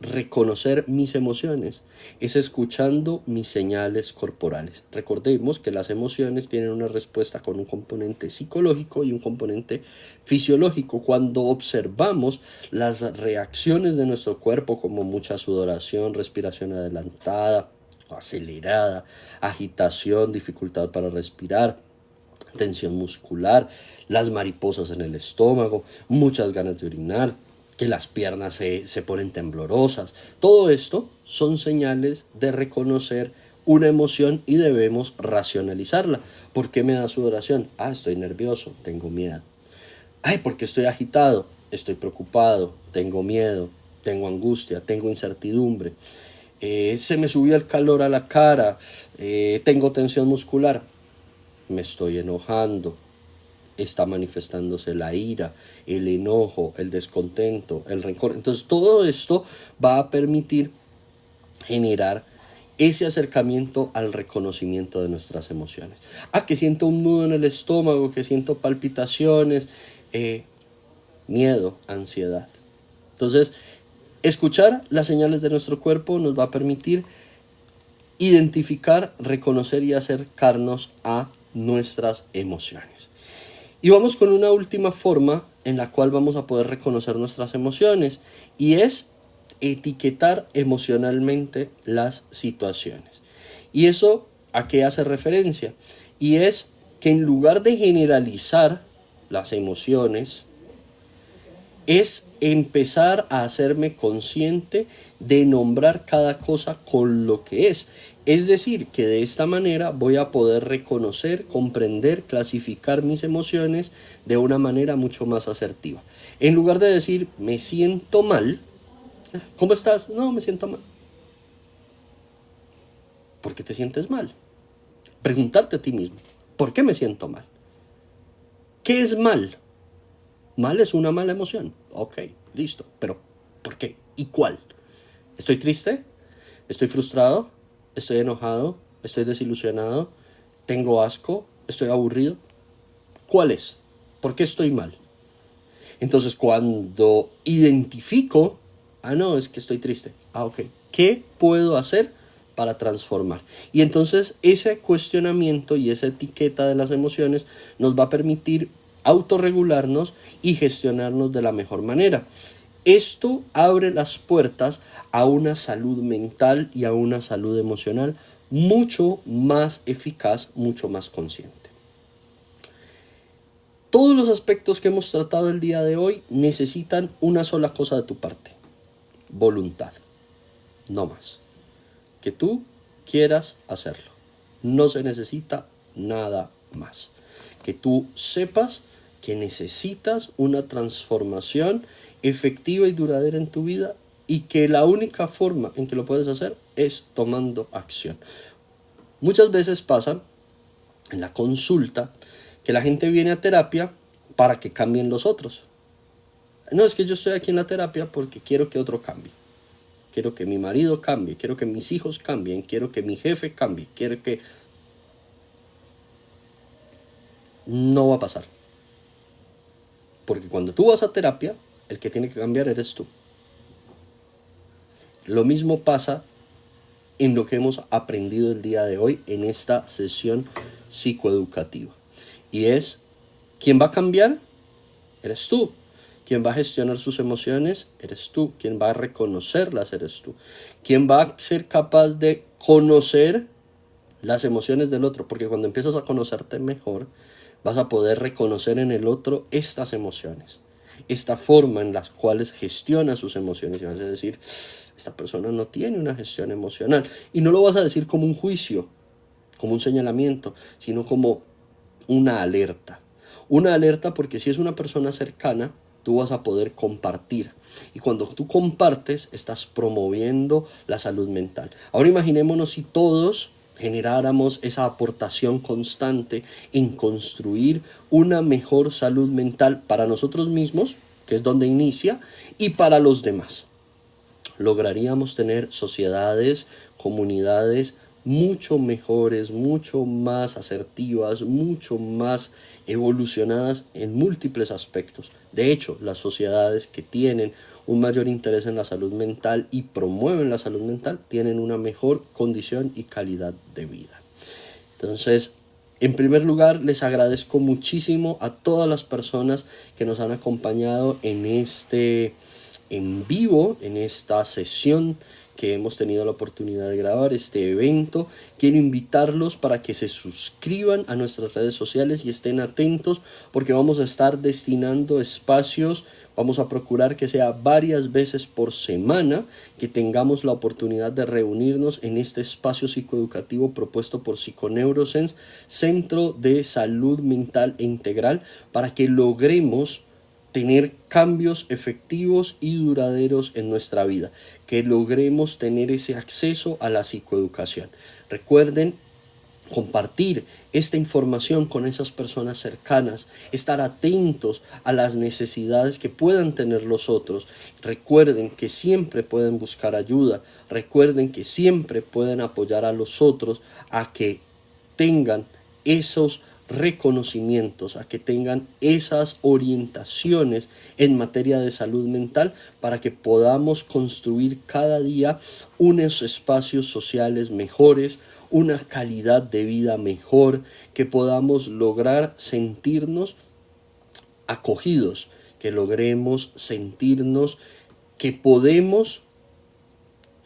reconocer mis emociones es escuchando mis señales corporales. Recordemos que las emociones tienen una respuesta con un componente psicológico y un componente fisiológico. Cuando observamos las reacciones de nuestro cuerpo, como mucha sudoración, respiración adelantada, acelerada, agitación, dificultad para respirar, tensión muscular, las mariposas en el estómago, muchas ganas de orinar, que las piernas se ponen temblorosas. Todo esto son señales de reconocer una emoción y debemos racionalizarla. ¿Por qué me da sudoración? Estoy nervioso, tengo miedo. ¿Por qué estoy agitado? Estoy preocupado, tengo miedo, tengo angustia, tengo incertidumbre. Se me subió el calor a la cara, tengo tensión muscular. Me estoy enojando, está manifestándose la ira, el enojo, el descontento, el rencor. Entonces todo esto va a permitir generar ese acercamiento al reconocimiento de nuestras emociones. Que siento un nudo en el estómago, que siento palpitaciones, miedo, ansiedad. Entonces, escuchar las señales de nuestro cuerpo nos va a permitir identificar, reconocer y acercarnos a nuestras emociones. Y vamos con una última forma en la cual vamos a poder reconocer nuestras emociones, y es etiquetar emocionalmente las situaciones. ¿Y eso a qué hace referencia? Y es que en lugar de generalizar las emociones, es empezar a hacerme consciente de nombrar cada cosa con lo que es. Es decir, que de esta manera voy a poder reconocer, comprender, clasificar mis emociones de una manera mucho más asertiva. En lugar de decir, me siento mal, ¿cómo estás? No, me siento mal. ¿Por qué te sientes mal? Preguntarte a ti mismo, ¿por qué me siento mal? ¿Qué es mal? Mal es una mala emoción. Ok, listo. Pero, ¿por qué? ¿Y cuál? ¿Estoy triste? ¿Estoy frustrado? ¿Estoy enojado? ¿Estoy desilusionado? ¿Tengo asco? ¿Estoy aburrido? ¿Cuál es? ¿Por qué estoy mal? Entonces, cuando identifico, no, es que estoy triste. Ok, ¿qué puedo hacer para transformar? Y entonces ese cuestionamiento y esa etiqueta de las emociones nos va a permitir autorregularnos y gestionarnos de la mejor manera. Esto abre las puertas a una salud mental y a una salud emocional mucho más eficaz, mucho más consciente. Todos los aspectos que hemos tratado el día de hoy necesitan una sola cosa de tu parte: voluntad, no más. Que tú quieras hacerlo. No se necesita nada más. Que tú sepas que necesitas una transformación efectiva y duradera en tu vida y que la única forma en que lo puedes hacer es tomando acción. Muchas veces pasa en la consulta que la gente viene a terapia para que cambien los otros. No, es que yo estoy aquí en la terapia porque quiero que otro cambie. Quiero que mi marido cambie, quiero que mis hijos cambien, quiero que mi jefe cambie, quiero que... No va a pasar. Porque cuando tú vas a terapia, el que tiene que cambiar eres tú. Lo mismo pasa en lo que hemos aprendido el día de hoy en esta sesión psicoeducativa. Y es, ¿quién va a cambiar? Eres tú. Quien va a gestionar sus emociones, eres tú. Quien va a reconocerlas, eres tú. Quien va a ser capaz de conocer las emociones del otro, porque cuando empiezas a conocerte mejor, vas a poder reconocer en el otro estas emociones, esta forma en las cuales gestiona sus emociones. Y vas a decir, esta persona no tiene una gestión emocional. Y no lo vas a decir como un juicio, como un señalamiento, sino como una alerta. Una alerta porque si es una persona cercana, tú vas a poder compartir. Y cuando tú compartes, estás promoviendo la salud mental. Ahora imaginémonos si todos generáramos esa aportación constante en construir una mejor salud mental para nosotros mismos, que es donde inicia, y para los demás. Lograríamos tener sociedades, comunidades mucho mejores, mucho más asertivas, mucho más evolucionadas en múltiples aspectos. De hecho, las sociedades que tienen un mayor interés en la salud mental y promueven la salud mental tienen una mejor condición y calidad de vida. Entonces, en primer lugar, les agradezco muchísimo a todas las personas que nos han acompañado en en vivo, en esta sesión que hemos tenido la oportunidad de grabar, este evento. Quiero invitarlos para que se suscriban a nuestras redes sociales y estén atentos, porque vamos a estar destinando espacios. Vamos a procurar que sea varias veces por semana que tengamos la oportunidad de reunirnos en este espacio psicoeducativo propuesto por Psiconeurosense, Centro de Salud Mental e Integral, para que logremos tener cambios efectivos y duraderos en nuestra vida, que logremos tener ese acceso a la psicoeducación. Recuerden compartir esta información con esas personas cercanas, estar atentos a las necesidades que puedan tener los otros. Recuerden que siempre pueden buscar ayuda, recuerden que siempre pueden apoyar a los otros a que tengan esos reconocimientos, a que tengan esas orientaciones en materia de salud mental, para que podamos construir cada día unos espacios sociales mejores, una calidad de vida mejor, que podamos lograr sentirnos acogidos, que logremos sentirnos que podemos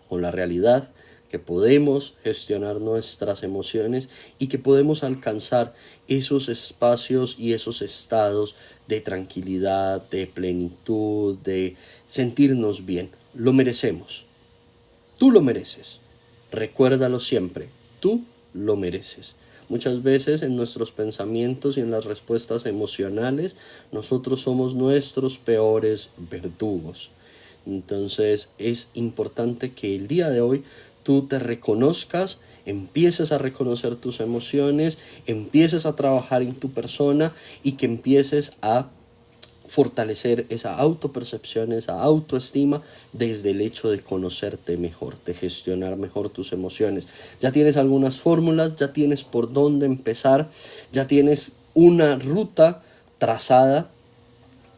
con la realidad, que podemos gestionar nuestras emociones y que podemos alcanzar esos espacios y esos estados de tranquilidad, de plenitud, de sentirnos bien. Lo merecemos. Tú lo mereces. Recuérdalo siempre. Tú lo mereces. Muchas veces en nuestros pensamientos y en las respuestas emocionales, nosotros somos nuestros peores verdugos. Entonces es importante que el día de hoy tú te reconozcas, empieces a reconocer tus emociones, empieces a trabajar en tu persona y que empieces a fortalecer esa autopercepción, esa autoestima desde el hecho de conocerte mejor, de gestionar mejor tus emociones. Ya tienes algunas fórmulas, ya tienes por dónde empezar, ya tienes una ruta trazada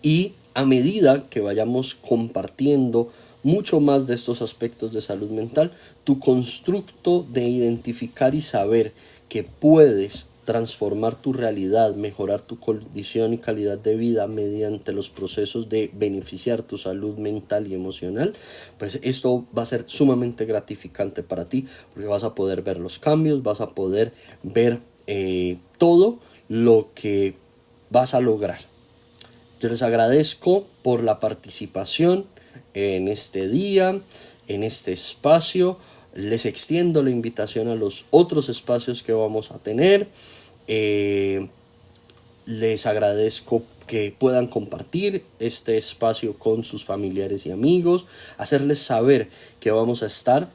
y a medida que vayamos compartiendo mucho más de estos aspectos de salud mental, tu constructo de identificar y saber que puedes transformar tu realidad, mejorar tu condición y calidad de vida mediante los procesos de beneficiar tu salud mental y emocional, pues esto va a ser sumamente gratificante para ti, porque vas a poder ver los cambios, vas a poder ver todo lo que vas a lograr. Yo les agradezco por la participación en este día, en este espacio. Les extiendo la invitación a los otros espacios que vamos a tener. Les agradezco que puedan compartir este espacio con sus familiares y amigos, hacerles saber que vamos a estar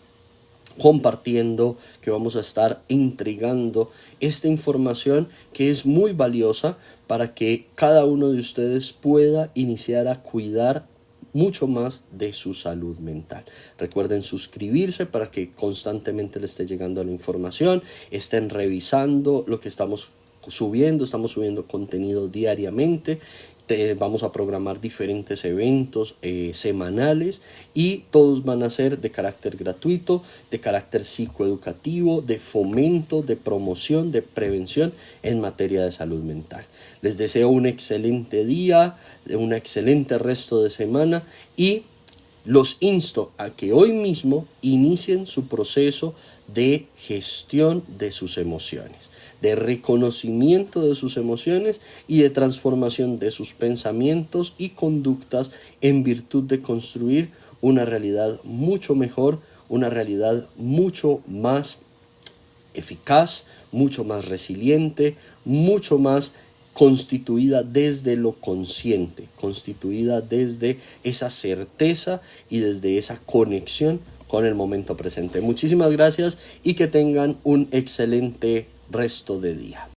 compartiendo, que vamos a estar entregando esta información que es muy valiosa para que cada uno de ustedes pueda iniciar a cuidar mucho más de su salud mental. Recuerden suscribirse para que constantemente les esté llegando la información, estén revisando lo que estamos subiendo contenido diariamente. Vamos a programar diferentes eventos semanales y todos van a ser de carácter gratuito, de carácter psicoeducativo, de fomento, de promoción, de prevención en materia de salud mental. Les deseo un excelente día, un excelente resto de semana y los insto a que hoy mismo inicien su proceso de gestión de sus emociones, de reconocimiento de sus emociones y de transformación de sus pensamientos y conductas en virtud de construir una realidad mucho mejor, una realidad mucho más eficaz, mucho más resiliente, mucho más constituida desde lo consciente, constituida desde esa certeza y desde esa conexión con el momento presente. Muchísimas gracias y que tengan un excelente resto de día.